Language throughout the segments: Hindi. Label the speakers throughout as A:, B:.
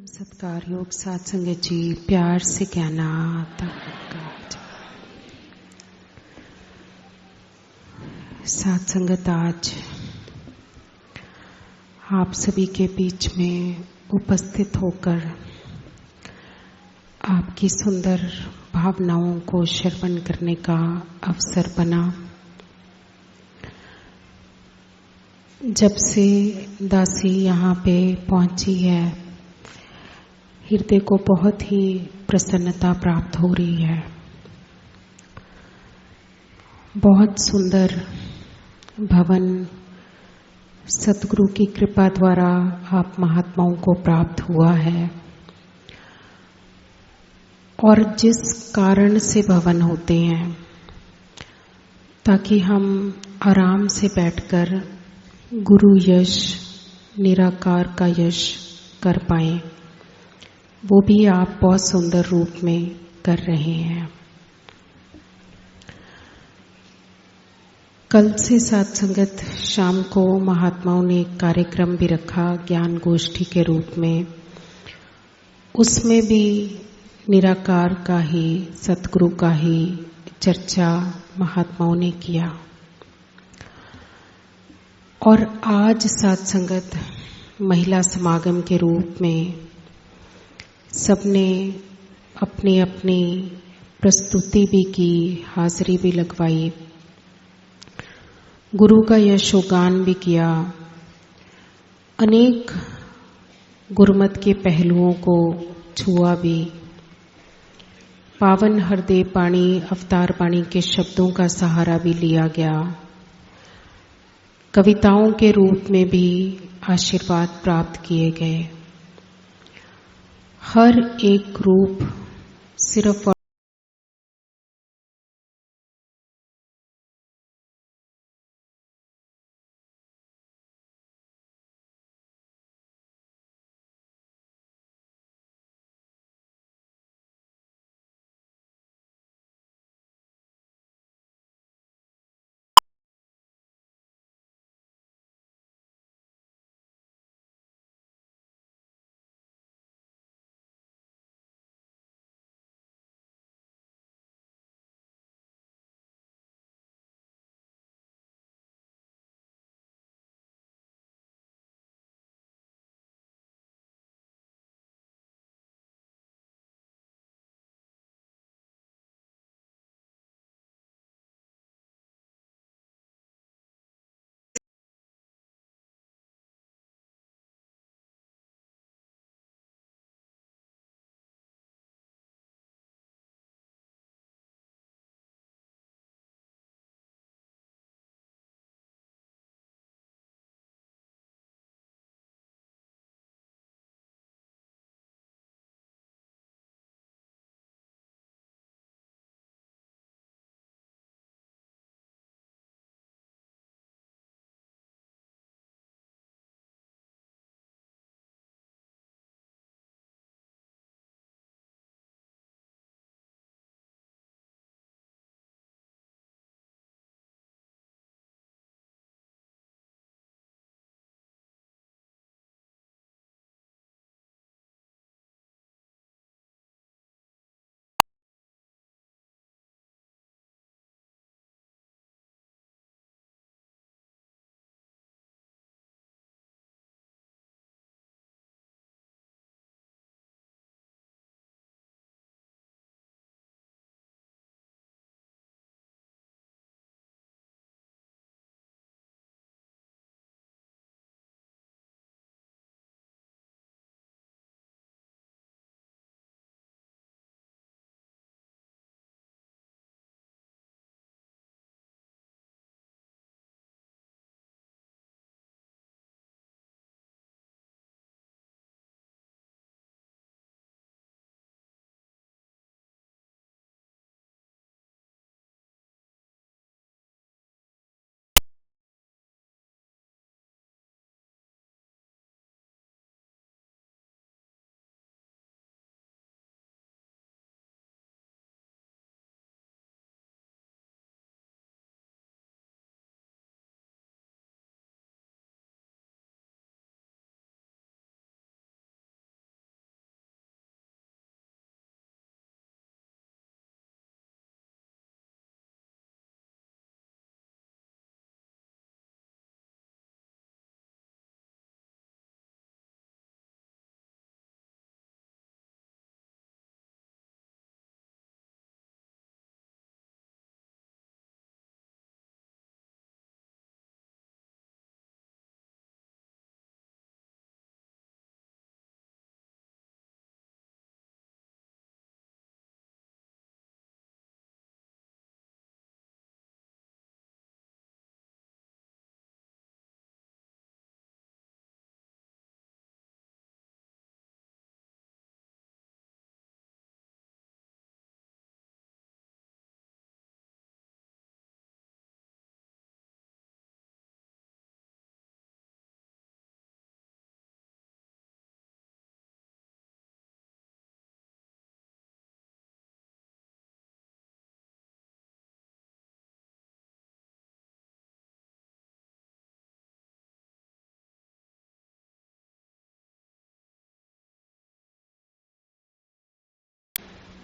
A: सत्कार योग साथ संगत जी प्यार से कहना साथ संगत आज आप सभी के बीच में उपस्थित होकर आपकी सुंदर भावनाओं को श्रवण करने का अवसर बना। जब से दासी यहाँ पे पहुंची है, हृदय को बहुत ही प्रसन्नता प्राप्त हो रही है। बहुत सुंदर भवन सतगुरु की कृपा द्वारा आप महात्माओं को प्राप्त हुआ है और जिस कारण से भवन होते हैं ताकि हम आराम से बैठकर गुरु यश निराकार का यश कर पाएं, वो भी आप बहुत सुंदर रूप में कर रहे हैं। कल से साथ संगत शाम को महात्माओं ने एक कार्यक्रम भी रखा ज्ञान गोष्ठी के रूप में। उसमें भी निराकार का ही सतगुरु का ही चर्चा महात्माओं ने किया और आज साथ संगत महिला समागम के रूप में सबने अपनी अपनी प्रस्तुति भी की, हाजिरी भी लगवाई, गुरु का यशोगान भी किया, अनेक गुरुमत के पहलुओं को छुआ भी। पावन हृदय पाणी अवतार पाणी के शब्दों का सहारा भी लिया गया। कविताओं के रूप में भी आशीर्वाद प्राप्त किए गए। हर एक रूप सिर्फ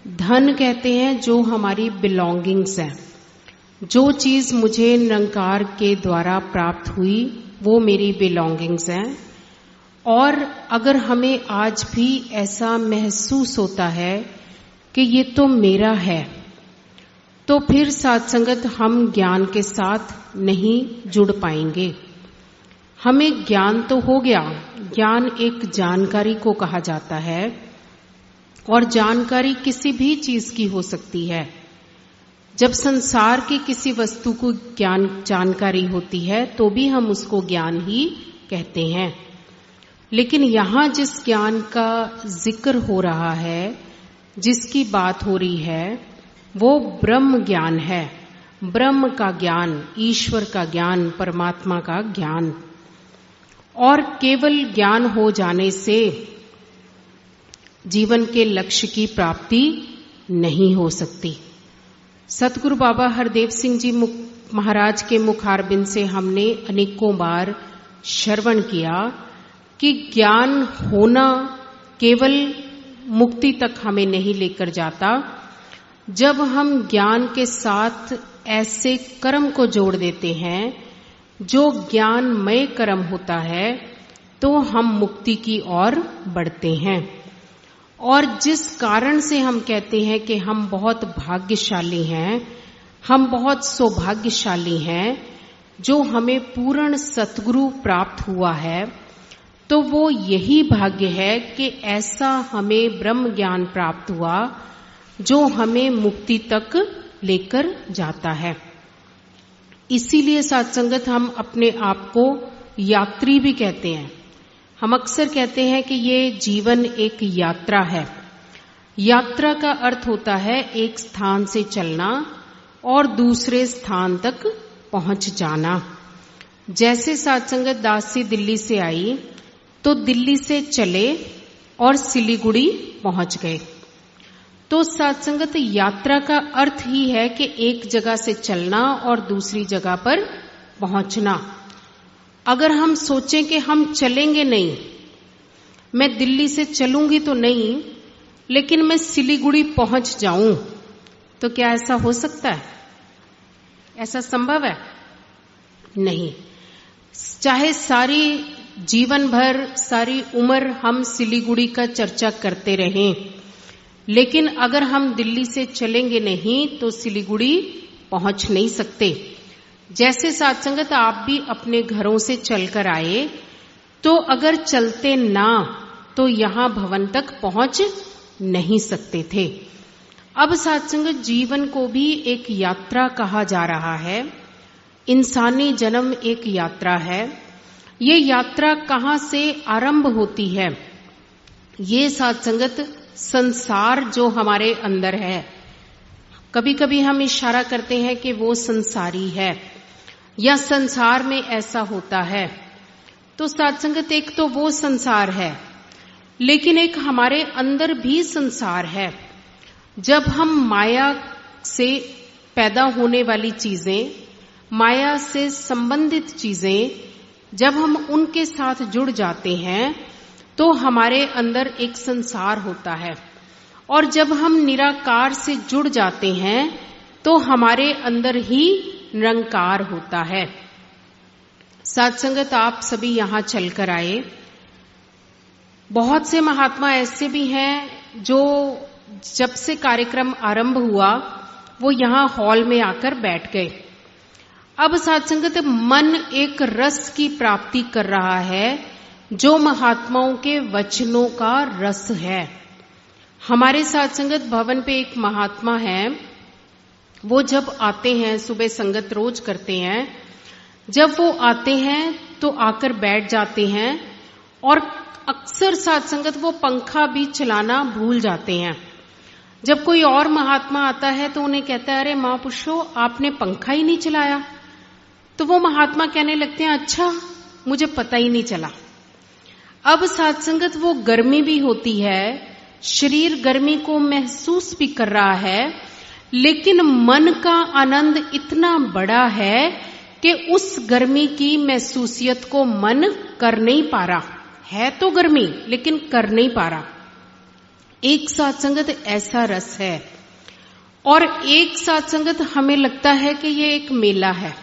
A: धन कहते हैं जो हमारी बिलोंगिंग्स है, जो चीज मुझे निरंकार के द्वारा प्राप्त हुई वो मेरी बिलोंगिंग्स है। और अगर हमें आज भी ऐसा महसूस होता है कि ये तो मेरा है, तो फिर साथ संगत हम ज्ञान के साथ नहीं जुड़ पाएंगे। हमें ज्ञान तो हो गया, ज्ञान एक जानकारी को कहा जाता है और जानकारी किसी भी चीज की हो सकती है। जब संसार की किसी वस्तु को जानकारी होती है तो भी हम उसको ज्ञान ही कहते हैं। लेकिन यहां जिस ज्ञान का जिक्र हो रहा है, जिसकी बात हो रही है, वो ब्रह्म ज्ञान है। ब्रह्म का ज्ञान, ईश्वर का ज्ञान, परमात्मा का ज्ञान। और केवल ज्ञान हो जाने से जीवन के लक्ष्य की प्राप्ति नहीं हो सकती। सतगुरु बाबा हरदेव सिंह जी महाराज के मुखारबिंद से हमने अनेकों बार श्रवण किया कि ज्ञान होना केवल मुक्ति तक हमें नहीं लेकर जाता। जब हम ज्ञान के साथ ऐसे कर्म को जोड़ देते हैं जो ज्ञानमय कर्म होता है, तो हम मुक्ति की ओर बढ़ते हैं। और जिस कारण से हम कहते हैं कि हम बहुत भाग्यशाली हैं, हम बहुत सौभाग्यशाली हैं जो हमें पूर्ण सतगुरु प्राप्त हुआ है, तो वो यही भाग्य है कि ऐसा हमें ब्रह्म ज्ञान प्राप्त हुआ जो हमें मुक्ति तक लेकर जाता है। इसीलिए सत्संगत हम अपने आप को यात्री भी कहते हैं। हम अक्सर कहते हैं कि ये जीवन एक यात्रा है। यात्रा का अर्थ होता है एक स्थान से चलना और दूसरे स्थान तक पहुंच जाना। जैसे सत्संगत दास से दिल्ली से आई तो दिल्ली से चले और सिलीगुड़ी पहुंच गए। तो सत्संगत यात्रा का अर्थ ही है कि एक जगह से चलना और दूसरी जगह पर पहुंचना। अगर हम सोचें कि हम चलेंगे नहीं, मैं दिल्ली से चलूंगी तो नहीं, लेकिन मैं सिलीगुड़ी पहुंच जाऊं, तो क्या ऐसा हो सकता है? ऐसा संभव है? नहीं। चाहे सारी जीवन भर, सारी उम्र हम सिलीगुड़ी का चर्चा करते रहें, लेकिन अगर हम दिल्ली से चलेंगे नहीं तो सिलीगुड़ी पहुंच नहीं सकते। जैसे सत्संगत आप भी अपने घरों से चलकर आए, तो अगर चलते ना तो यहां भवन तक पहुंच नहीं सकते थे। अब सत्संगत जीवन को भी एक यात्रा कहा जा रहा है। इंसानी जन्म एक यात्रा है। ये यात्रा कहां से आरंभ होती है? ये सत्संगत संसार जो हमारे अंदर है, कभी कभी हम इशारा करते हैं कि वो संसारी है या संसार में ऐसा होता है। तो सत्संगत एक तो वो संसार है, लेकिन एक हमारे अंदर भी संसार है। जब हम माया से पैदा होने वाली चीजें, माया से संबंधित चीजें, जब हम उनके साथ जुड़ जाते हैं तो हमारे अंदर एक संसार होता है। और जब हम निराकार से जुड़ जाते हैं तो हमारे अंदर ही निरंकार होता है। सत्संगत आप सभी यहां चलकर आए। बहुत से महात्मा ऐसे भी हैं जो जब से कार्यक्रम आरंभ हुआ वो यहां हॉल में आकर बैठ गए। अब सत्संगत मन एक रस की प्राप्ति कर रहा है जो महात्माओं के वचनों का रस है। हमारे सत्संगत भवन पे एक महात्मा है, वो जब आते हैं, सुबह संगत रोज करते हैं, जब वो आते हैं तो आकर बैठ जाते हैं और अक्सर सत्संगत वो पंखा भी चलाना भूल जाते हैं। जब कोई और महात्मा आता है तो उन्हें कहता है, अरे महापुरुषों आपने पंखा ही नहीं चलाया। तो वो महात्मा कहने लगते हैं, अच्छा मुझे पता ही नहीं चला। अब सत्संगत वो गर्मी भी होती है, शरीर गर्मी को महसूस भी कर रहा है, लेकिन मन का आनंद इतना बड़ा है कि उस गर्मी की महसूसियत को मन कर नहीं पा रहा है। तो गर्मी लेकिन कर नहीं पा रहा। एक सत्संगत ऐसा रस है, और एक सत्संगत हमें लगता है कि ये एक मेला है।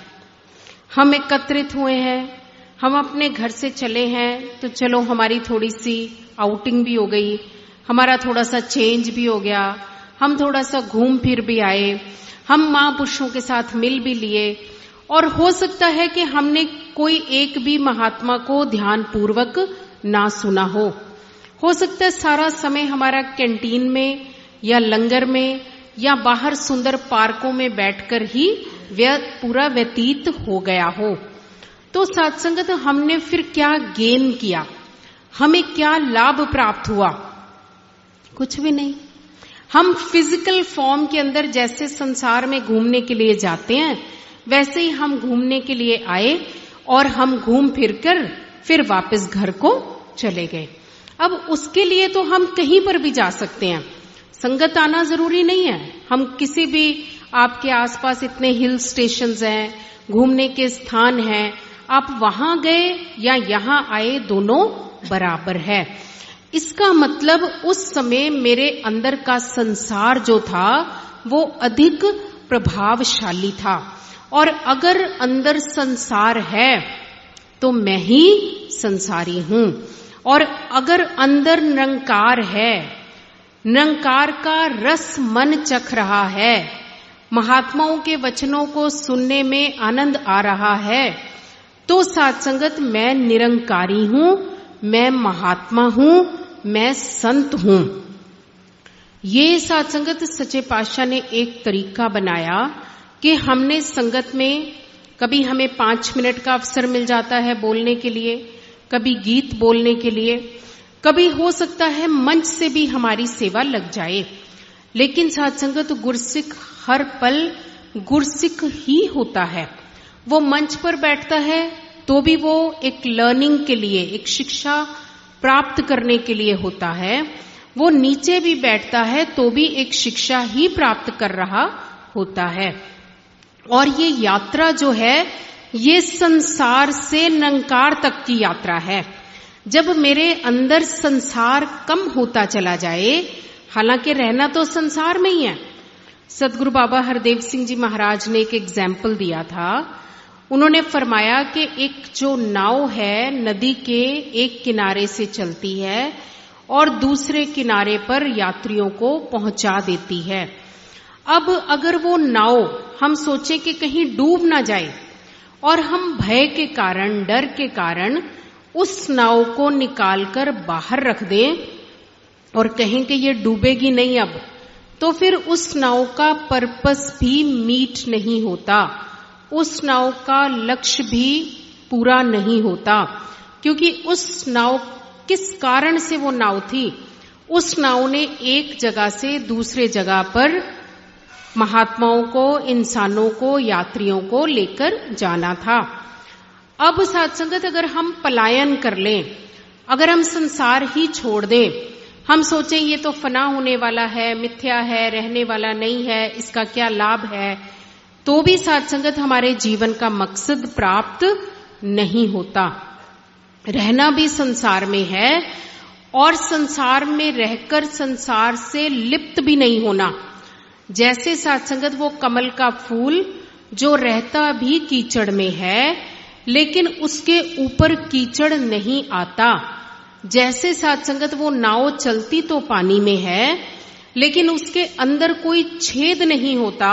A: हम एकत्रित हुए हैं, हम अपने घर से चले हैं, तो चलो हमारी थोड़ी सी आउटिंग भी हो गई, हमारा थोड़ा सा चेंज भी हो गया, हम थोड़ा सा घूम फिर भी आए, हम महापुरुषों के साथ मिल भी लिए, और हो सकता है कि हमने कोई एक भी महात्मा को ध्यान पूर्वक ना सुना हो सकता है सारा समय हमारा कैंटीन में या लंगर में या बाहर सुंदर पार्कों में बैठकर ही पूरा व्यतीत हो गया हो। तो सत्संगत हमने फिर क्या गेन किया, हमें क्या लाभ प्राप्त हुआ? कुछ भी नहीं। हम फिजिकल फॉर्म के अंदर जैसे संसार में घूमने के लिए जाते हैं, वैसे ही हम घूमने के लिए आए और हम घूम फिरकर फिर वापस घर को चले गए। अब उसके लिए तो हम कहीं पर भी जा सकते हैं, संगत आना जरूरी नहीं है। हम किसी भी, आपके आसपास इतने हिल स्टेशंस हैं, घूमने के स्थान हैं, आप वहां गए या यहां आए दोनों बराबर है। इसका मतलब उस समय मेरे अंदर का संसार जो था वो अधिक प्रभावशाली था, और अगर अंदर संसार है तो मैं ही संसारी हूं, और अगर अंदर निरंकार है, निरंकार का रस मन चख रहा है, महात्माओं के वचनों को सुनने में आनंद आ रहा है, तो सत्संगत मैं निरंकारी हूं, मैं महात्मा हूं, मैं संत हूं। ये सत्संगत सच्चे पातशाह ने एक तरीका बनाया कि हमने संगत में कभी हमें 5 मिनट का अवसर मिल जाता है बोलने के लिए, कभी गीत बोलने के लिए, कभी हो सकता है मंच से भी हमारी सेवा लग जाए, लेकिन सत्संगत गुरसिख हर पल गुरसिख ही होता है। वो मंच पर बैठता है तो भी वो एक लर्निंग के लिए, एक शिक्षा प्राप्त करने के लिए होता है, वो नीचे भी बैठता है तो भी एक शिक्षा ही प्राप्त कर रहा होता है। और ये यात्रा जो है ये संसार से निरंकार तक की यात्रा है। जब मेरे अंदर संसार कम होता चला जाए, हालांकि रहना तो संसार में ही है। सदगुरु बाबा हरदेव सिंह जी महाराज ने एक एग्जाम्पल दिया था। उन्होंने फरमाया कि एक जो नाव है नदी के एक किनारे से चलती है और दूसरे किनारे पर यात्रियों को पहुंचा देती है। अब अगर वो नाव हम सोचें कि कहीं डूब ना जाए और हम भय के कारण, डर के कारण उस नाव को निकालकर बाहर रख दें और कहें कि ये डूबेगी नहीं अब, तो फिर उस नाव का पर्पस भी मीट नहीं होता, उस नाव का लक्ष्य भी पूरा नहीं होता। क्योंकि उस नाव, किस कारण से वो नाव थी, उस नाव ने एक जगह से दूसरे जगह पर महात्माओं को, इंसानों को, यात्रियों को लेकर जाना था। अब सत्संगत अगर हम पलायन कर लें, अगर हम संसार ही छोड़ दें, हम सोचें ये तो फना होने वाला है, मिथ्या है, रहने वाला नहीं है, इसका क्या लाभ है, तो भी सत्संगत हमारे जीवन का मकसद प्राप्त नहीं होता। रहना भी संसार में है और संसार में रहकर संसार से लिप्त भी नहीं होना। जैसे सत्संगत वो कमल का फूल जो रहता भी कीचड़ में है लेकिन उसके ऊपर कीचड़ नहीं आता, जैसे सत्संगत वो नाव चलती तो पानी में है लेकिन उसके अंदर कोई छेद नहीं होता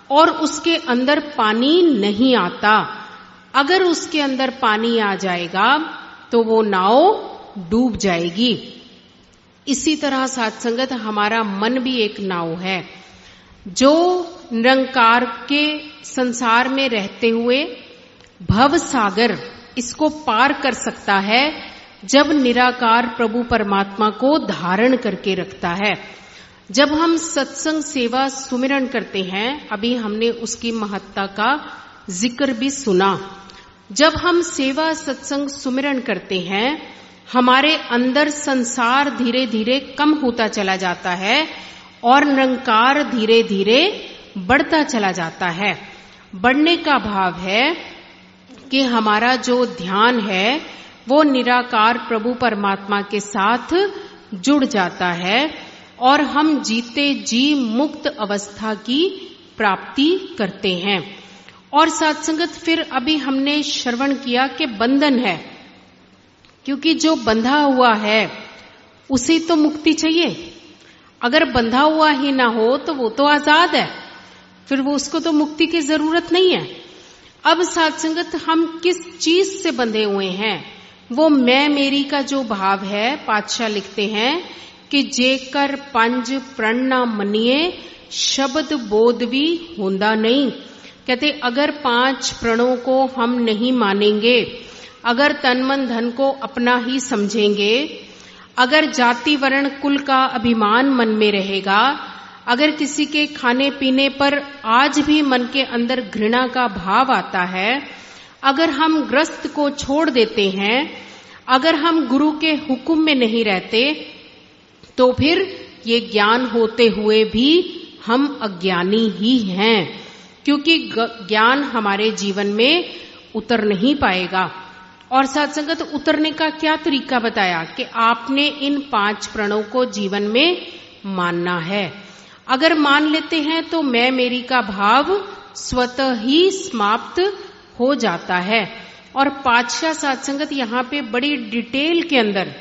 A: और उसके अंदर पानी नहीं आता। अगर उसके अंदर पानी आ जाएगा तो वो नाव डूब जाएगी। इसी तरह सत्संगत हमारा मन भी एक नाव है जो निरंकार के संसार में रहते हुए भव सागर इसको पार कर सकता है जब निराकार प्रभु परमात्मा को धारण करके रखता है। जब हम सत्संग सेवा सुमिरन करते हैं, अभी हमने उसकी महत्ता का जिक्र भी सुना, जब हम सेवा सत्संग सुमिरन करते हैं हमारे अंदर संसार धीरे धीरे कम होता चला जाता है और निरंकार धीरे धीरे बढ़ता चला जाता है। बढ़ने का भाव है कि हमारा जो ध्यान है वो निराकार प्रभु परमात्मा के साथ जुड़ जाता है और हम जीते जी मुक्त अवस्था की प्राप्ति करते हैं। और सत्संगत फिर अभी हमने श्रवण किया कि बंधन है, क्योंकि जो बंधा हुआ है उसे तो मुक्ति चाहिए। अगर बंधा हुआ ही ना हो तो वो तो आजाद है, फिर वो उसको तो मुक्ति की जरूरत नहीं है। अब सत्संगत हम किस चीज से बंधे हुए हैं, वो मैं मेरी का जो भाव है, पातशाह लिखते हैं कि जेकर पंज प्रण ना मनिए शब्द बोध भी होंदा नहीं। कहते अगर 5 प्रणों को हम नहीं मानेंगे, अगर तन मन धन को अपना ही समझेंगे, अगर जाति वर्ण कुल का अभिमान मन में रहेगा, अगर किसी के खाने पीने पर आज भी मन के अंदर घृणा का भाव आता है, अगर हम ग्रस्त को छोड़ देते हैं, अगर हम गुरु के हुक्म में नहीं रहते, तो फिर ये ज्ञान होते हुए भी हम अज्ञानी ही हैं, क्योंकि ज्ञान हमारे जीवन में उतर नहीं पाएगा। और सत्संगत उतरने का क्या तरीका बताया कि आपने इन 5 प्रणों को जीवन में मानना है। अगर मान लेते हैं तो मैं मेरी का भाव स्वतः ही समाप्त हो जाता है। और पातशाह सत्संगत यहाँ पे बड़ी डिटेल के अंदर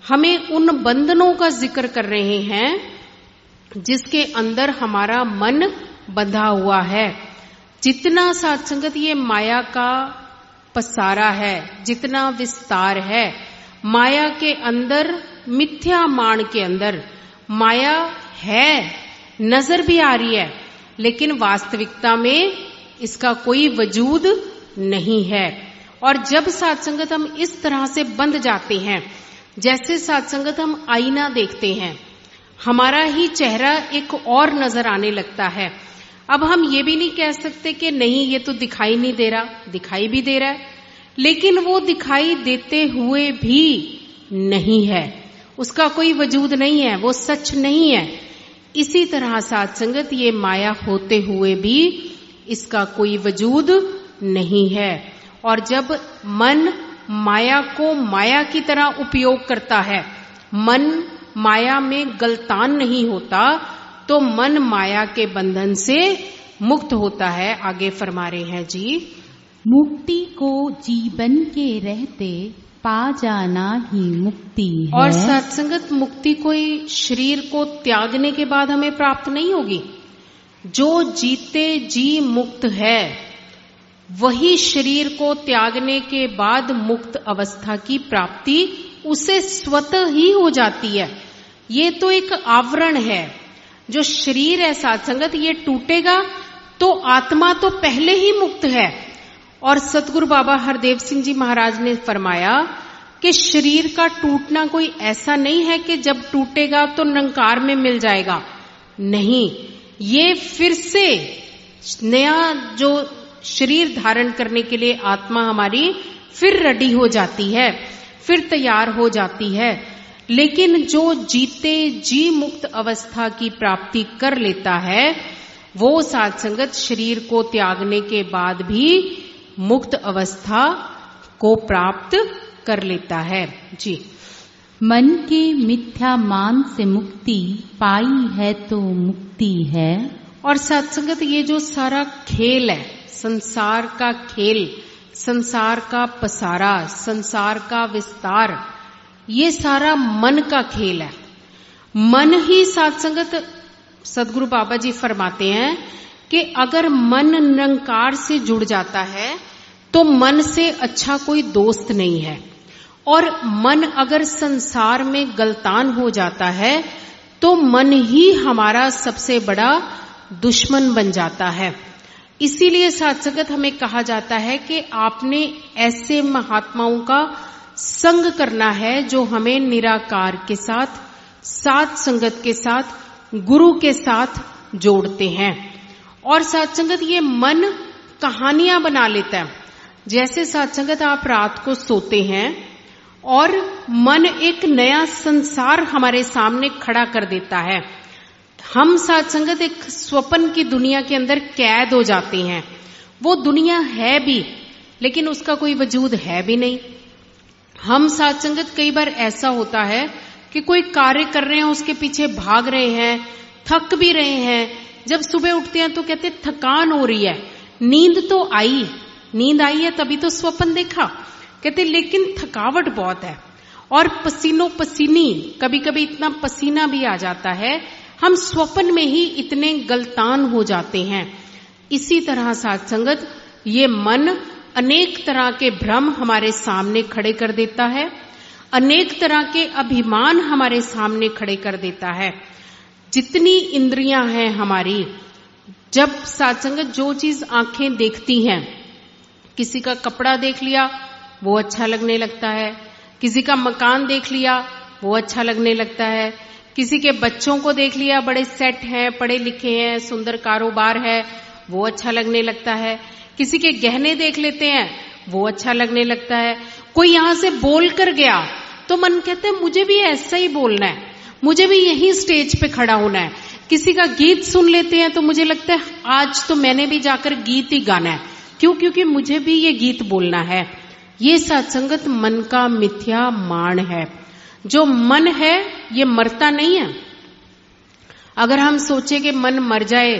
A: हमें उन बंधनों का जिक्र कर रहे हैं जिसके अंदर हमारा मन बंधा हुआ है। जितना सत्संगत ये माया का पसारा है, जितना विस्तार है माया के अंदर, मिथ्या मान के अंदर माया है, नजर भी आ रही है, लेकिन वास्तविकता में इसका कोई वजूद नहीं है। और जब सत्संगत हम इस तरह से बंध जाते हैं, जैसे सत्संगत हम आईना देखते हैं, हमारा ही चेहरा एक और नजर आने लगता है। अब हम ये भी नहीं कह सकते कि नहीं ये तो दिखाई नहीं दे रहा, दिखाई भी दे रहा है, लेकिन वो दिखाई देते हुए भी नहीं है, उसका कोई वजूद नहीं है, वो सच नहीं है। इसी तरह सत्संगत ये माया होते हुए भी इसका कोई वजूद नहीं है। और जब मन माया को माया की तरह उपयोग करता है, मन माया में गलतान नहीं होता, तो मन माया के बंधन से मुक्त होता है। आगे फरमा रहे हैं जी,
B: मुक्ति को जीवन के रहते पा जाना ही मुक्ति है।
A: और सत्संगत मुक्ति कोई शरीर को त्यागने के बाद हमें प्राप्त नहीं होगी। जो जीते जी मुक्त है वही शरीर को त्यागने के बाद मुक्त अवस्था की प्राप्ति उसे स्वतः ही हो जाती है। ये तो एक आवरण है। जो शरीर है सत्संगत, ये टूटेगा तो आत्मा तो पहले ही मुक्त है। और सतगुरु बाबा हरदेव सिंह जी महाराज ने फरमाया कि शरीर का टूटना कोई ऐसा नहीं है कि जब टूटेगा तो निरंकार में मिल जाएगा, नहीं, ये फिर से नया जो शरीर धारण करने के लिए आत्मा हमारी फिर रेडी हो जाती है, फिर तैयार हो जाती है। लेकिन जो जीते जी मुक्त अवस्था की प्राप्ति कर लेता है वो सत्संगत शरीर को त्यागने के बाद भी मुक्त अवस्था को प्राप्त कर लेता है जी।
B: मन के मिथ्या मान से मुक्ति पाई है तो मुक्ति है।
A: और सत्संगत ये जो सारा खेल है, संसार का खेल, संसार का पसारा, संसार का विस्तार, ये सारा मन का खेल है। मन ही सत्संगत सदगुरु बाबा जी फरमाते हैं कि अगर मन निरंकार से जुड़ जाता है तो मन से अच्छा कोई दोस्त नहीं है। और मन अगर संसार में गलतान हो जाता है तो मन ही हमारा सबसे बड़ा दुश्मन बन जाता है। इसीलिए सत्संगत हमें कहा जाता है कि आपने ऐसे महात्माओं का संग करना है जो हमें निराकार के साथ, साथ संगत के साथ, गुरु के साथ जोड़ते हैं। और सत्संगत ये मन कहानियां बना लेता है। जैसे सत्संगत आप रात को सोते हैं और मन एक नया संसार हमारे सामने खड़ा कर देता है। हम सत्संगत एक स्वप्न की दुनिया के अंदर कैद हो जाते हैं। वो दुनिया है भी लेकिन उसका कोई वजूद है भी नहीं। हम सत्संगत कई बार ऐसा होता है कि कोई कार्य कर रहे हैं, उसके पीछे भाग रहे हैं, थक भी रहे हैं। जब सुबह उठते हैं तो कहते थकान हो रही है, नींद तो आई, नींद आई है तभी तो स्वप्न देखा, कहते लेकिन थकावट बहुत है और पसीनो पसीनी, कभी कभी इतना पसीना भी आ जाता है, हम स्वप्न में ही इतने गलतान हो जाते हैं। इसी तरह साथ संगत ये मन अनेक तरह के भ्रम हमारे सामने खड़े कर देता है, अनेक तरह के अभिमान हमारे सामने खड़े कर देता है। जितनी इंद्रियां हैं हमारी, जब सत्संगत जो चीज आंखें देखती हैं, किसी का कपड़ा देख लिया वो अच्छा लगने लगता है, किसी का मकान देख लिया वो अच्छा लगने लगता है, किसी के बच्चों को देख लिया बड़े सेट हैं, पढ़े लिखे हैं, सुंदर कारोबार है, वो अच्छा लगने लगता है, किसी के गहने देख लेते हैं वो अच्छा लगने लगता है। कोई यहां से बोल कर गया तो मन कहते हैं मुझे भी ऐसा ही बोलना है, मुझे भी यही स्टेज पे खड़ा होना है। किसी का गीत सुन लेते हैं तो मुझे लगता है आज तो मैंने भी जाकर गीत ही गाना है, क्यों? क्योंकि मुझे भी ये गीत बोलना है। ये सत्संगत मन का मिथ्या मान है। जो मन है ये मरता नहीं है। अगर हम सोचे कि मन मर जाए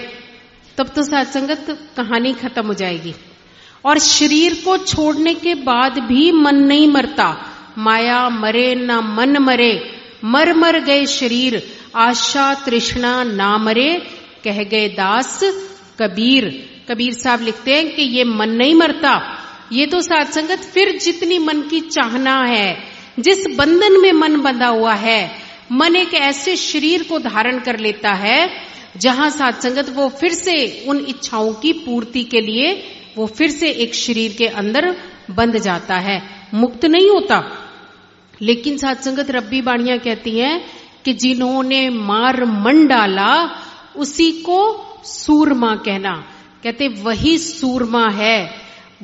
A: तब तो सत्संगत कहानी खत्म हो जाएगी। और शरीर को छोड़ने के बाद भी मन नहीं मरता। माया मरे ना मन मरे, मर मर गए शरीर, आशा तृष्णा ना मरे, कह गए दास कबीर। कबीर साहब लिखते हैं कि ये मन नहीं मरता। ये तो सत्संगत फिर जितनी मन की चाहना है, जिस बंधन में मन बंधा हुआ है, मन एक ऐसे शरीर को धारण कर लेता है जहां सत्संगत वो फिर से उन इच्छाओं की पूर्ति के लिए वो फिर से एक शरीर के अंदर बंध जाता है, मुक्त नहीं होता। लेकिन सत्संगत रब्बी बाणियां कहती हैं कि जिन्होंने मार मन डाला उसी को सूरमा कहना। कहते वही सूरमा है,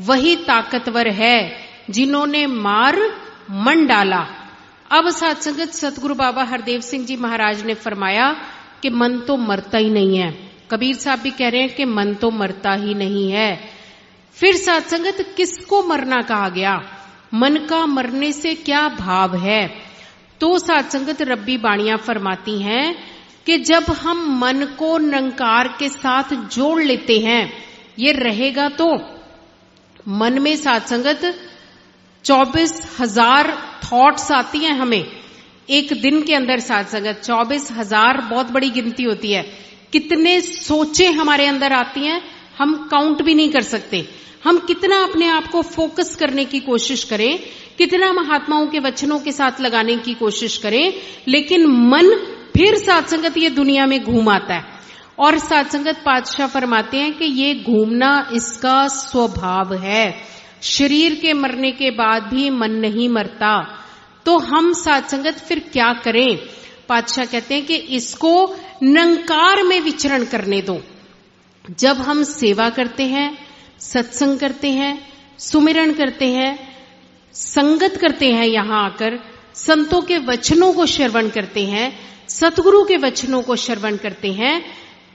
A: वही ताकतवर है जिन्होंने मार मन डाला। अब सत्संगत सतगुरु बाबा हरदेव सिंह जी महाराज ने फरमाया कि मन तो मरता ही नहीं है। कबीर साहब भी कह रहे हैं कि मन तो मरता ही नहीं है। फिर सत्संगत किसको मरना कहा गया? मन का मरने से क्या भाव है? तो सत्संगत रब्बी बाणियां फरमाती हैं कि जब हम मन को निरंकार के साथ जोड़ लेते हैं, ये रहेगा तो मन में सत्संगत 24,000 थॉट्स आती हैं हमें एक दिन के अंदर। सत्संगत 24,000 बहुत बड़ी गिनती होती है। कितने सोचे हमारे अंदर आती हैं हम काउंट भी नहीं कर सकते। हम कितना अपने आप को फोकस करने की कोशिश करें, कितना महात्माओं के वचनों के साथ लगाने की कोशिश करें, लेकिन मन फिर सत्संगत ये दुनिया में घूम आता है। और सत्संगत पातशाह फरमाते हैं कि ये घूमना इसका स्वभाव है। शरीर के मरने के बाद भी मन नहीं मरता। तो हम सत्संगत फिर क्या करें? पातशाह कहते हैं कि इसको निरंकार में विचरण करने दो। जब हम सेवा करते हैं, सत्संग करते हैं, सुमिरन करते हैं, संगत करते हैं, यहां आकर संतों के वचनों को श्रवण करते हैं, सतगुरु के वचनों को श्रवण करते हैं,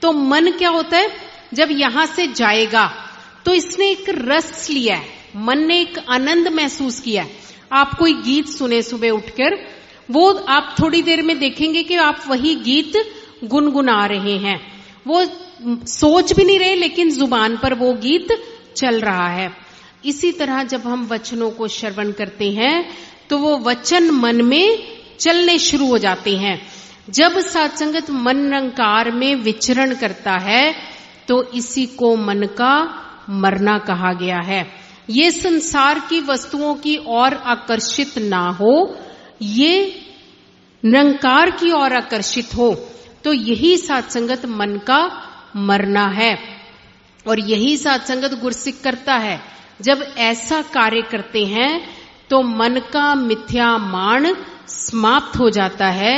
A: तो मन क्या होता है? जब यहां से जाएगा तो इसने एक रस लिया है, मन ने एक आनंद महसूस किया है। आप कोई गीत सुने सुबह उठकर, वो आप थोड़ी देर में देखेंगे कि आप वही गीत गुनगुना रहे हैं। वो सोच भी नहीं रहे लेकिन जुबान पर वो गीत चल रहा है। इसी तरह जब हम वचनों को श्रवण करते हैं तो वो वचन मन में चलने शुरू हो जाते हैं। जब सत्संगत मन निरंकार में विचरण करता है तो इसी को मन का मरना कहा गया है। ये संसार की वस्तुओं की ओर आकर्षित ना हो, ये निरंकार की ओर आकर्षित हो, तो यही सत्संगत मन का मरना है। और यही सत्संगत गुरसिक करता है। जब ऐसा कार्य करते हैं तो मन का मिथ्या मान समाप्त हो जाता है,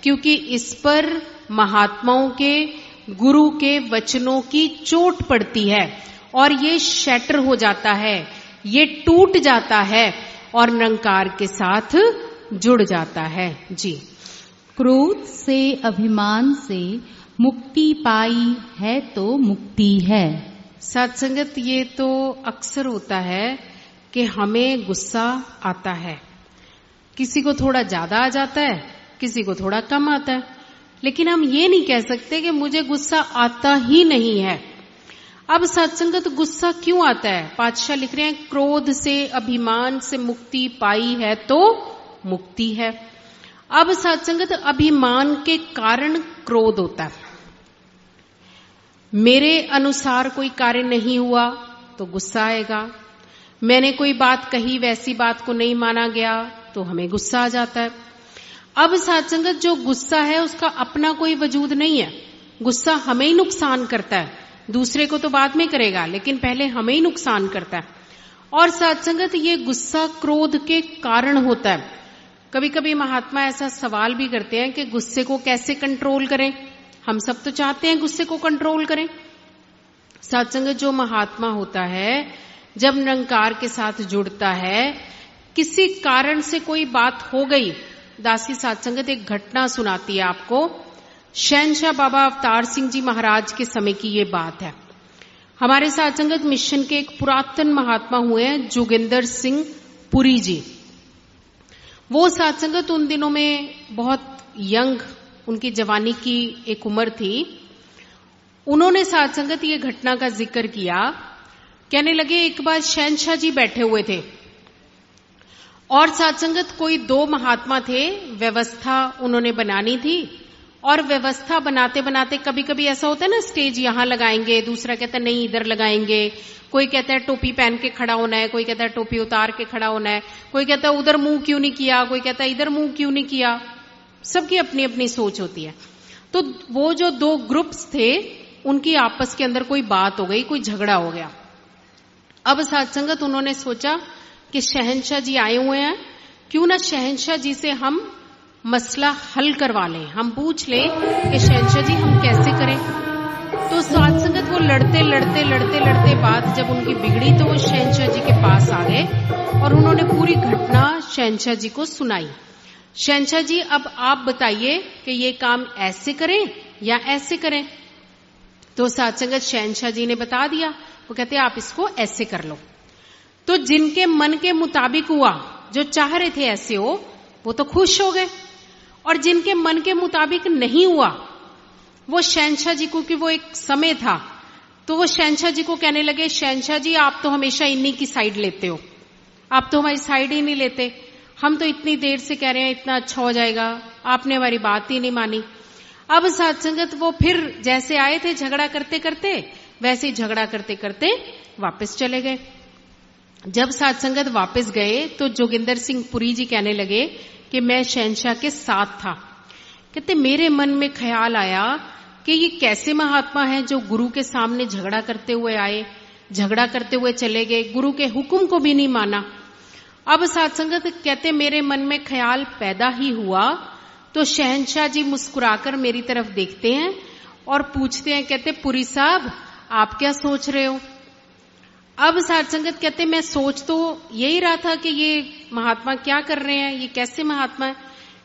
A: क्योंकि इस पर महात्माओं के, गुरु के वचनों की चोट पड़ती है और ये शैटर हो जाता है, ये टूट जाता है और निरंकार के साथ जुड़ जाता है। जी।
B: क्रोध से, अभिमान से मुक्ति पाई है तो मुक्ति है।
A: सत्संगत ये तो अक्सर होता है कि हमें गुस्सा आता है, किसी को थोड़ा ज्यादा आ जाता है, किसी को थोड़ा कम आता है, लेकिन हम ये नहीं कह सकते कि मुझे गुस्सा आता ही नहीं है। अब सत्संगत गुस्सा क्यों आता है? पातशाह लिख रहे हैं, क्रोध से अभिमान से मुक्ति पाई है तो मुक्ति है। अब सत्संगत अभिमान के कारण क्रोध होता है। मेरे अनुसार कोई कार्य नहीं हुआ तो गुस्सा आएगा, मैंने कोई बात कही वैसी बात को नहीं माना गया तो हमें गुस्सा आ जाता है। अब सत्संगत जो गुस्सा है उसका अपना कोई वजूद नहीं है, गुस्सा हमें ही नुकसान करता है, दूसरे को तो बाद में करेगा लेकिन पहले हमें ही नुकसान करता है। और सत्संगत ये गुस्सा क्रोध के कारण होता है। कभी कभी महात्मा ऐसा सवाल भी करते हैं कि गुस्से को कैसे कंट्रोल करें। हम सब तो चाहते हैं गुस्से को कंट्रोल करें। सत्संगत जो महात्मा होता है जब निरंकार के साथ जुड़ता है, किसी कारण से कोई बात हो गई, दासी सत्संगत एक घटना सुनाती है आपको। शहंशाह बाबा अवतार सिंह जी महाराज के समय की ये बात है। हमारे सत्संगत मिशन के एक पुरातन महात्मा हुए हैं जोगिंदर सिंह पुरी जी। वो सत्संगत उन दिनों में बहुत यंग, उनकी जवानी की एक उम्र थी। उन्होंने सत्संगत ये घटना का जिक्र किया, कहने लगे एक बार शहंशाह जी बैठे हुए थे और सत्संगत कोई दो महात्मा थे, व्यवस्था उन्होंने बनानी थी। और व्यवस्था बनाते बनाते कभी कभी ऐसा होता है ना, स्टेज यहां लगाएंगे, दूसरा कहता है नहीं इधर लगाएंगे, कोई कहता है टोपी पहन के खड़ा होना है, कोई कहता है टोपी उतार के खड़ा होना है, कोई कहता है उधर मुंह क्यों नहीं किया, कोई कहता है इधर मुंह क्यों नहीं किया। सबकी अपनी अपनी सोच होती है। तो वो जो दो ग्रुप्स थे उनकी आपस के अंदर कोई बात हो गई, कोई झगड़ा हो गया। अब सत्संगत उन्होंने सोचा कि शहंशाह जी आए हुए हैं, क्यों ना शहंशाह जी से हम मसला हल करवा लें, हम पूछ लें कि शहंशाह जी हम कैसे करें। तो सत्संगत वो लड़ते बात जब उनकी बिगड़ी तो वो शहंशाह जी के पास आ गए और उन्होंने पूरी घटना शहंशाह जी को सुनाई। शहंशाह जी अब आप बताइए कि ये काम ऐसे करें या ऐसे करें। तो सत्संगत शहंशाह जी ने बता दिया। वो कहते आप इसको ऐसे कर लो। तो जिनके मन के मुताबिक हुआ, जो चाह रहे थे ऐसे हो, वो तो खुश हो गए। और जिनके मन के मुताबिक नहीं हुआ, वो शहंशाह जी को, कि वो एक समय था, तो वो शहंशाह जी को कहने लगे, शहंशाह जी आप तो हमेशा इन्हीं की साइड लेते हो, आप तो हमारी साइड ही नहीं लेते, हम तो इतनी देर से कह रहे हैं इतना अच्छा हो जाएगा, आपने हमारी बात ही नहीं मानी। अब सत्संगत वो फिर जैसे आए थे झगड़ा करते करते, वैसे ही झगड़ा करते करते वापस चले गए। जब सत्संगत वापस गए तो जोगिंदर सिंह पुरी जी कहने लगे कि मैं शहंशाह के साथ था। कहते मेरे मन में ख्याल आया कि ये कैसे महात्मा हैं जो गुरु के सामने झगड़ा करते हुए आए, झगड़ा करते हुए चले गए, गुरु के हुक्म को भी नहीं माना। अब सत्संगत कहते मेरे मन में ख्याल पैदा ही हुआ तो शहंशाह जी मुस्कुराकर मेरी तरफ देखते हैं और पूछते हैं, कहते पुरी साहब आप क्या सोच रहे हो। अब सत्संगत कहते मैं सोच तो यही रहा था कि ये महात्मा क्या कर रहे हैं, ये कैसे महात्मा है।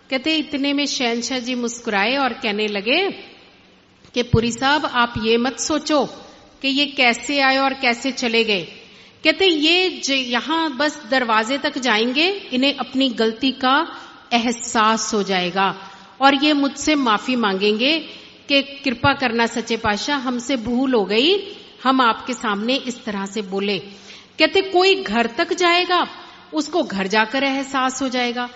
A: कहते इतने में शहंशाह जी मुस्कुराए और कहने लगे कि पुरी साहब आप ये मत सोचो कि ये कैसे आए और कैसे चले गए। कहते ये यहां बस दरवाजे तक जाएंगे, इन्हें अपनी गलती का एहसास हो जाएगा और ये मुझसे माफी मांगेंगे कि कृपा करना सच्चे पातशाह हमसे भूल हो गई, हम आपके सामने इस तरह से बोले। कहते कोई घर तक जाएगा, उसको घर जाकर एहसास हो जाएगा,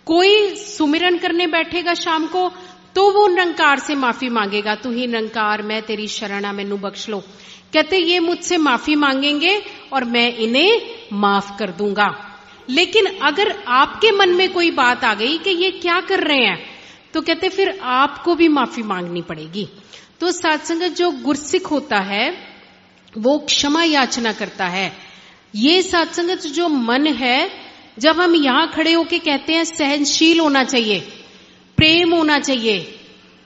A: कोई सुमिरन करने बैठेगा शाम को तो वो निरंकार से माफी मांगेगा, तू ही निरंकार मैं तेरी शरणा मैनू बख्श लो। कहते ये मुझसे माफी मांगेंगे और मैं इन्हें माफ कर दूंगा। लेकिन अगर आपके मन में कोई बात आ गई कि ये क्या कर रहे हैं, तो कहते फिर आपको भी माफी मांगनी पड़ेगी। तो सत्संगत जो गुरसिख होता है वो क्षमा याचना करता है। ये सत्संगत जो मन है, जब हम यहां खड़े होके कहते हैं सहनशील होना चाहिए, प्रेम होना चाहिए,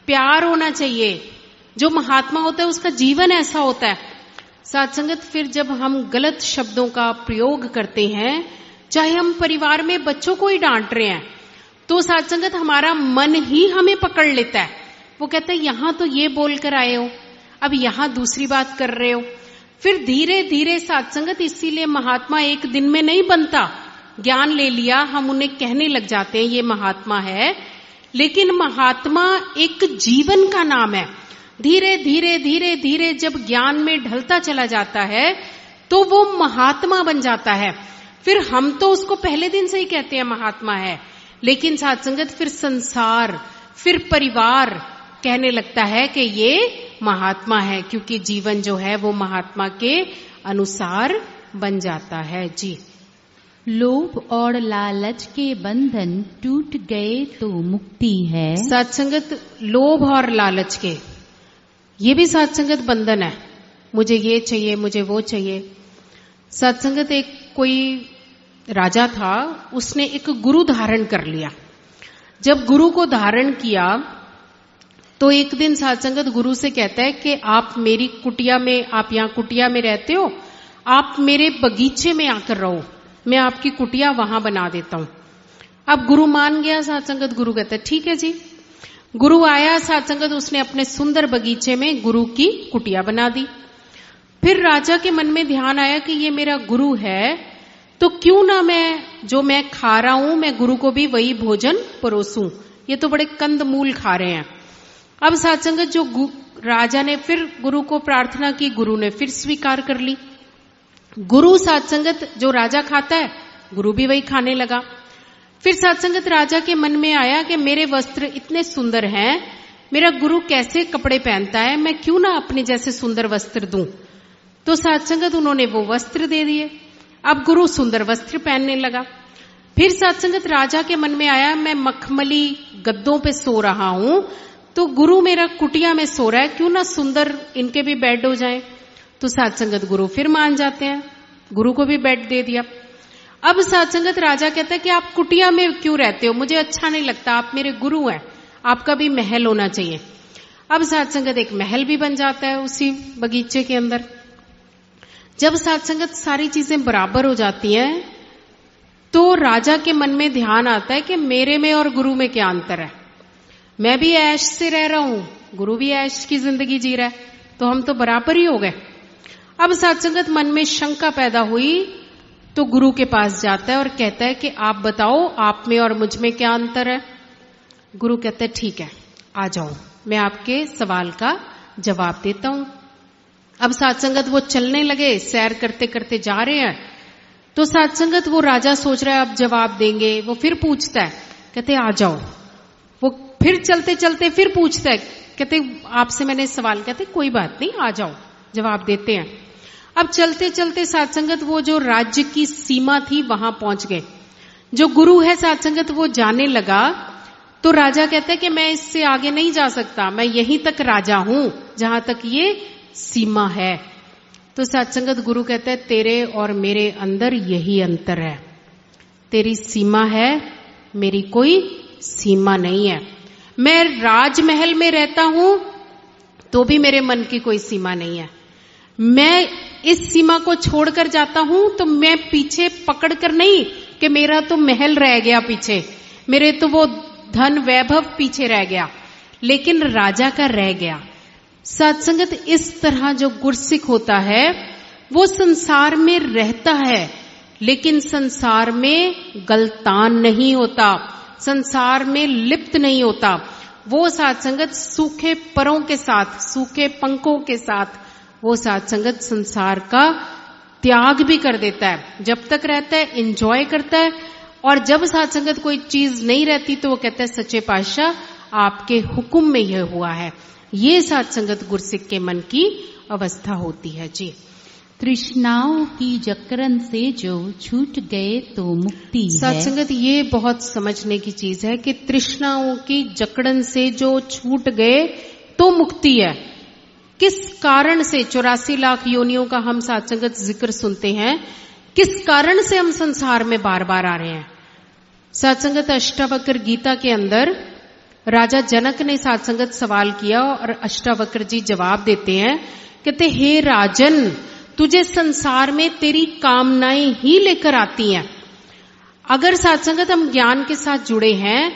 A: प्यार होना चाहिए, जो महात्मा होता है उसका जीवन ऐसा होता है। सत्संगत फिर जब हम गलत शब्दों का प्रयोग करते हैं, चाहे हम परिवार में बच्चों को ही डांट रहे हैं, तो सत्संगत हमारा मन ही हमें पकड़ लेता है। वो कहता है यहां तो ये बोलकर आए हो, अब यहां दूसरी बात कर रहे हो। फिर धीरे धीरे सत्संगत, इसीलिए महात्मा एक दिन में नहीं बनता। ज्ञान ले लिया, हम उन्हें कहने लग जाते हैं ये महात्मा है, लेकिन महात्मा एक जीवन का नाम है। धीरे धीरे धीरे धीरे जब ज्ञान में ढलता चला जाता है तो वो महात्मा बन जाता है। फिर हम तो उसको पहले दिन से ही कहते हैं महात्मा है, लेकिन साथ संगत फिर संसार, फिर परिवार कहने लगता है कि ये महात्मा है, क्योंकि जीवन जो है वो महात्मा के अनुसार बन जाता है। जी।
B: लोभ और लालच के बंधन टूट गए तो मुक्ति है।
A: सत्संगत लोभ और लालच के, ये भी सत्संगत बंधन है। मुझे ये चाहिए, मुझे वो चाहिए। सत्संगत एक कोई राजा था, उसने एक गुरु धारण कर लिया। जब गुरु को धारण किया तो एक दिन सत्संगत गुरु से कहता है कि आप मेरी कुटिया में, आप यहाँ कुटिया में रहते हो, आप मेरे बगीचे में आकर रहो, मैं आपकी कुटिया वहां बना देता हूं। अब गुरु मान गया। सत्संगत गुरु कहता है ठीक है जी। गुरु आया, सत्संगत उसने अपने सुंदर बगीचे में गुरु की कुटिया बना दी। फिर राजा के मन में ध्यान आया कि ये मेरा गुरु है, तो क्यों ना मैं जो मैं खा रहा हूं मैं गुरु को भी वही भोजन परोसूं। ये तो बड़े कंद मूल खा रहे हैं। अब सत्संगत जो राजा ने फिर गुरु को प्रार्थना की, गुरु ने फिर स्वीकार कर ली। गुरु सत्संगत जो राजा खाता है गुरु भी वही खाने लगा। फिर सत्संगत राजा के मन में आया कि मेरे वस्त्र इतने सुंदर हैं, मेरा गुरु कैसे कपड़े पहनता है, मैं क्यों ना अपने जैसे सुंदर वस्त्र दूं। तो सत्संगत उन्होंने वो वस्त्र दे दिए। अब गुरु सुंदर वस्त्र पहनने लगा। फिर सत्संगत राजा के मन में आया मैं मखमली गद्दों पे सो रहा हूं, तो गुरु मेरा कुटिया में सो रहा है, क्यों ना सुंदर इनके भी बेड हो जाए। तो सत्संगत गुरु फिर मान जाते हैं, गुरु को भी बेड दे दिया। अब सत्संगत राजा कहता है कि आप कुटिया में क्यों रहते हो, मुझे अच्छा नहीं लगता, आप मेरे गुरु हैं, आपका भी महल होना चाहिए। अब सत्संगत एक महल भी बन जाता है उसी बगीचे के अंदर। जब सत्संगत सारी चीजें बराबर हो जाती हैं तो राजा के मन में ध्यान आता है कि मेरे में और गुरु में क्या अंतर है। मैं भी ऐश से रह रहा हूं, गुरु भी ऐश की जिंदगी जी रहा है, तो हम तो बराबर ही हो गए। अब सत्संगत मन में शंका पैदा हुई तो गुरु के पास जाता है और कहता है कि आप बताओ आप में और मुझ में क्या अंतर है। गुरु कहता है ठीक है, आ जाओ, मैं आपके सवाल का जवाब देता हूं। अब सत्संगत वो चलने लगे, सैर करते करते जा रहे हैं। तो सत्संगत वो राजा सोच रहा है अब जवाब देंगे, वो फिर पूछता है, कहते आ जाओ। वो फिर चलते चलते फिर पूछता है, कहते आपसे मैंने सवाल, कहते कोई बात नहीं, आ जाओ, जवाब देते हैं। अब चलते चलते सत्संगत वो जो राज्य की सीमा थी वहां पहुंच गए। जो गुरु है सत्संगत वो जाने लगा, तो राजा कहता है कि मैं इससे आगे नहीं जा सकता, मैं यहीं तक राजा हूं जहां तक ये सीमा है। तो सत्संगत गुरु कहता है तेरे और मेरे अंदर यही अंतर है, तेरी सीमा है, मेरी कोई सीमा नहीं है। मैं राजमहल में रहता हूं तो भी मेरे मन की कोई सीमा नहीं है। मैं इस सीमा को छोड़कर जाता हूं तो मैं पीछे पकड़कर नहीं कि मेरा तो महल रह गया पीछे, मेरे तो वो धन वैभव पीछे रह गया, लेकिन राजा का रह गया। सत्संगत इस तरह जो गुरसिक होता है वो संसार में रहता है, लेकिन संसार में गलतान नहीं होता, संसार में लिप्त नहीं होता। वो सत्संगत सूखे परों के साथ, सूखे पंखों के साथ वो सत्संगत संसार का त्याग भी कर देता है। जब तक रहता है एंजॉय करता है, और जब सत्संगत कोई चीज नहीं रहती तो वो कहता है सच्चे पातशाह आपके हुक्म में यह हुआ है। ये सत्संगत गुरसिक के मन की अवस्था होती है। जी।
B: तृष्णाओं की जकड़न से जो छूट गए तो मुक्ति है।
A: सत्संगत ये बहुत समझने की चीज है कि तृष्णाओं की जकड़न से जो छूट गए तो मुक्ति है। किस कारण से 84 लाख योनियों का हम सत्संगत जिक्र सुनते हैं, किस कारण से हम संसार में बार बार आ रहे हैं। सत्संगत अष्टावक्र गीता के अंदर राजा जनक ने सत्संगत सवाल किया और अष्टावक्र जी जवाब देते हैं, कहते हे राजन, तुझे संसार में तेरी कामनाएं ही लेकर आती हैं। अगर सत्संगत हम ज्ञान के साथ जुड़े हैं,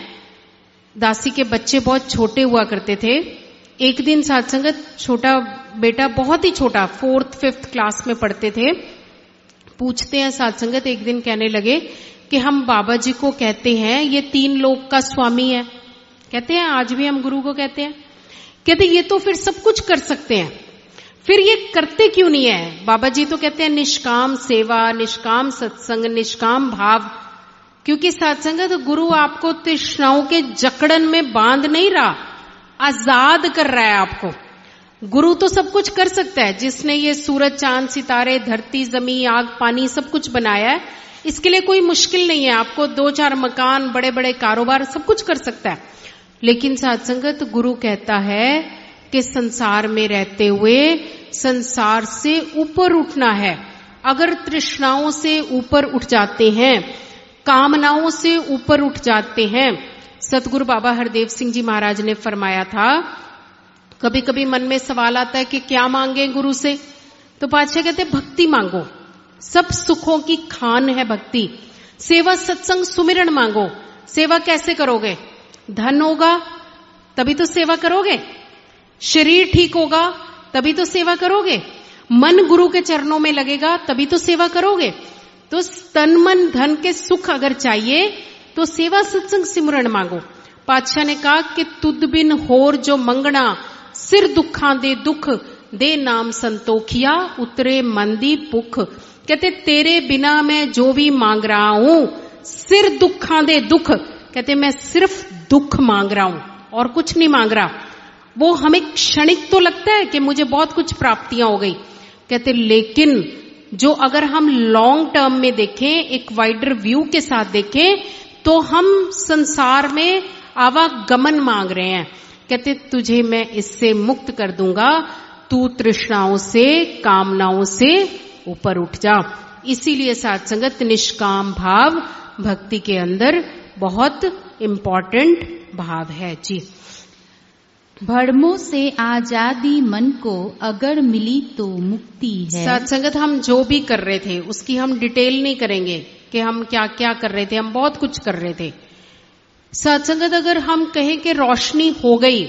A: दासी के बच्चे बहुत छोटे हुआ करते थे। एक दिन सत्संगत छोटा बेटा, बहुत ही छोटा, 4th 5th क्लास में पढ़ते थे, पूछते हैं सत्संगत, एक दिन कहने लगे कि हम बाबा जी को कहते हैं ये 3 लोक का स्वामी है, कहते हैं, आज भी हम गुरु को कहते हैं। कहते ये तो फिर सब कुछ कर सकते हैं, फिर ये करते क्यों नहीं है? बाबा जी तो कहते हैं निष्काम सेवा, निष्काम सत्संग, निष्काम भाव। क्योंकि सत्संग तो गुरु आपको तृष्णाओं के जकड़न में बांध नहीं रहा, आजाद कर रहा है आपको। गुरु तो सब कुछ कर सकता है, जिसने ये सूरज चांद सितारे धरती जमी आग पानी सब कुछ बनाया है, इसके लिए कोई मुश्किल नहीं है। आपको 2-4 मकान, बड़े बड़े कारोबार सब कुछ कर सकता है। लेकिन सत्संगत गुरु कहता है कि संसार में रहते हुए संसार से ऊपर उठना है। अगर तृष्णाओं से ऊपर उठ जाते हैं, कामनाओं से ऊपर उठ जाते हैं, सतगुरु बाबा हरदेव सिंह जी महाराज ने फरमाया था, कभी कभी मन में सवाल आता है कि क्या मांगे गुरु से, तो पातशाह कहते भक्ति मांगो, सब सुखों की खान है भक्ति। सेवा सत्संग सुमिरन मांगो। सेवा कैसे करोगे? धन होगा तभी तो सेवा करोगे, शरीर ठीक होगा तभी तो सेवा करोगे, मन गुरु के चरणों में लगेगा तभी तो सेवा करोगे। तो तन मन धन के सुख अगर चाहिए तो सेवा सत्संग सिमरन मांगो। पातशाह ने कहा कि तुद बिन होर जो मंगना, सिर दुखा दे दुख, दे नाम संतोखिया, उतरे मंदी पुख। कहते तेरे बिना मैं जो भी मांग रहा हूं, सिर दुखा दे दुख, कहते मैं सिर्फ दुख मांग रहा हूं और कुछ नहीं मांग रहा। वो हमें क्षणिक तो लगता है कि मुझे बहुत कुछ प्राप्तियां हो गई, कहते लेकिन जो अगर हम लॉन्ग टर्म में देखें, एक वाइडर व्यू के साथ देखें, तो हम संसार में आवागमन मांग रहे हैं। कहते तुझे मैं इससे मुक्त कर दूंगा, तू तृष्णाओं से कामनाओं से ऊपर उठ जा। इसीलिए साथ संगत निष्काम भाव भक्ति के अंदर बहुत इंपॉर्टेंट भाव है जी।
B: भ्रमों से आजादी मन को अगर मिली तो मुक्ति है।
A: सत्संगत हम जो भी कर रहे थे उसकी हम डिटेल नहीं करेंगे कि हम क्या क्या कर रहे थे, हम बहुत कुछ कर रहे थे। सत्संगत अगर हम कहें कि रोशनी हो गई,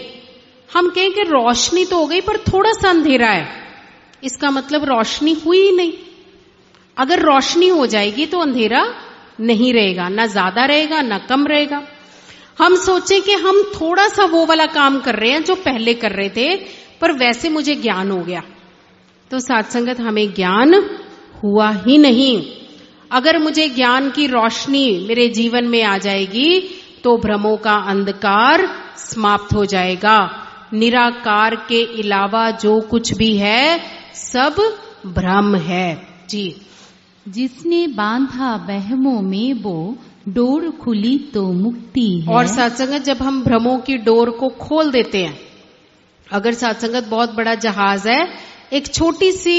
A: हम कहें कि रोशनी तो हो गई पर थोड़ा सा अंधेरा है, इसका मतलब रोशनी हुई ही नहीं। अगर रोशनी हो जाएगी तो अंधेरा नहीं रहेगा, ना ज्यादा रहेगा ना कम रहेगा। हम सोचें कि हम थोड़ा सा वो वाला काम कर रहे हैं जो पहले कर रहे थे, पर वैसे मुझे ज्ञान हो गया, तो सत्संगत हमें ज्ञान हुआ ही नहीं। अगर मुझे ज्ञान की रोशनी मेरे जीवन में आ जाएगी तो भ्रमों का अंधकार समाप्त हो जाएगा। निराकार के अलावा जो कुछ भी है सब भ्रम है जी।
B: जिसने बांधा वहमों में वो डोर खुली तो मुक्ति है।
A: और सत्संगत जब हम भ्रमों की डोर को खोल देते हैं, अगर सत्संगत बहुत बड़ा जहाज है, एक छोटी सी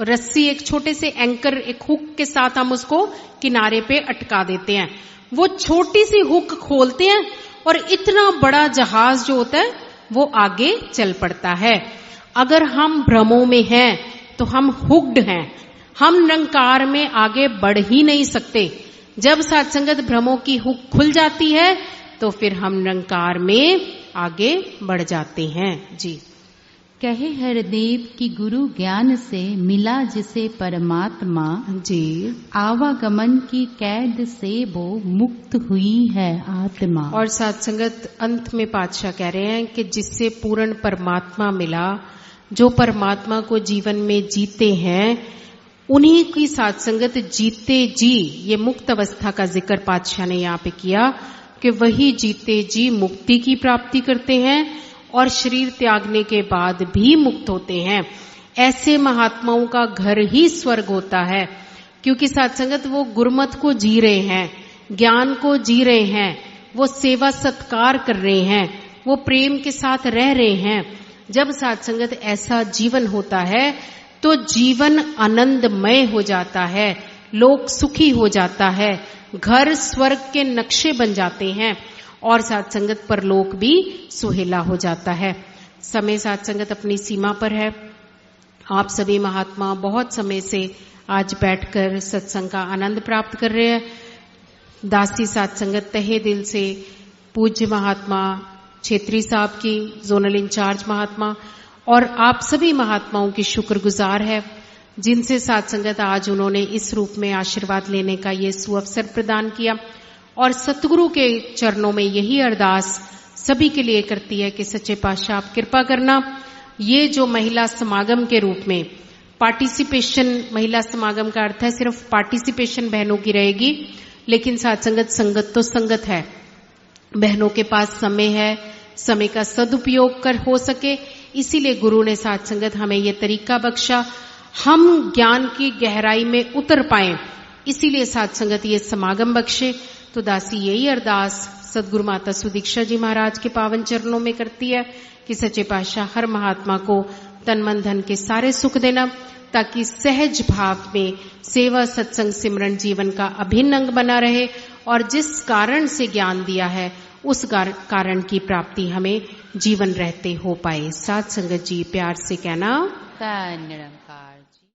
A: रस्सी, एक छोटे से एंकर, एक हुक के साथ हम उसको किनारे पे अटका देते हैं, वो छोटी सी हुक खोलते हैं और इतना बड़ा जहाज जो होता है वो आगे चल पड़ता है। अगर हम भ्रमों में हैं तो हम हुक्ड हैं, हम निरंकार में आगे बढ़ ही नहीं सकते। जब सत्संगत भ्रमों की हुक खुल जाती है तो फिर हम निरंकार में आगे बढ़ जाते हैं जी।
B: कहे हरदेव कि गुरु ज्ञान से मिला जिसे परमात्मा
A: जी,
B: आवागमन की कैद से वो मुक्त हुई है आत्मा।
A: और सत्संगत अंत में पातशाह कह रहे हैं कि जिससे पूर्ण परमात्मा मिला, जो परमात्मा को जीवन में जीते हैं, उन्हीं की सत्संगत जीते जी, ये मुक्त अवस्था का जिक्र पातशाह ने यहाँ पे किया कि वही जीते जी मुक्ति की प्राप्ति करते हैं और शरीर त्यागने के बाद भी मुक्त होते हैं। ऐसे महात्माओं का घर ही स्वर्ग होता है, क्योंकि सत्संगत वो गुरमत को जी रहे हैं, ज्ञान को जी रहे हैं, वो सेवा सत्कार कर रहे हैं, वो प्रेम के साथ रह रहे हैं। जब सत्संगत ऐसा जीवन होता है तो जीवन आनंदमय हो जाता है, लोग सुखी हो जाता है, घर स्वर्ग के नक्शे बन जाते हैं और सत्संगत परलोक भी सुहेला हो जाता है। समय सत्संगत अपनी सीमा पर है। आप सभी महात्मा बहुत समय से आज बैठकर सत्संग का आनंद प्राप्त कर रहे हैं। दासी सत्संगत तहे दिल से पूज्य महात्मा छेत्री साहब की, जोनल इंचार्ज महात्मा और आप सभी महात्माओं की शुक्रगुजार है, जिनसे सत्संगत आज उन्होंने इस रूप में आशीर्वाद लेने का ये सुअवसर प्रदान किया। और सतगुरु के चरणों में यही अरदास सभी के लिए करती है कि सच्चे पातशाह आप कृपा करना, ये जो महिला समागम के रूप में पार्टिसिपेशन, महिला समागम का अर्थ है सिर्फ पार्टिसिपेशन बहनों की रहेगी, लेकिन साथ संगत तो संगत है, बहनों के पास समय है, समय का सदुपयोग कर हो सके, इसीलिए गुरु ने साथ संगत हमें ये तरीका बख्शा, हम ज्ञान की गहराई में उतर पाएं, इसीलिए साथ संगत ये समागम बख्शे। तो दासी यही अरदास सदगुरु माता सुदीक्षा जी महाराज के पावन चरणों में करती है कि सच्चे पातशाह हर महात्मा को तन मन धन के सारे सुख देना, ताकि सहज भाव में सेवा सत्संग सिमरन जीवन का अभिन्न अंग बना रहे, और जिस कारण से ज्ञान दिया है उस कारण की प्राप्ति हमें जीवन रहते हो पाए। साथ संगत जी प्यार से कहना।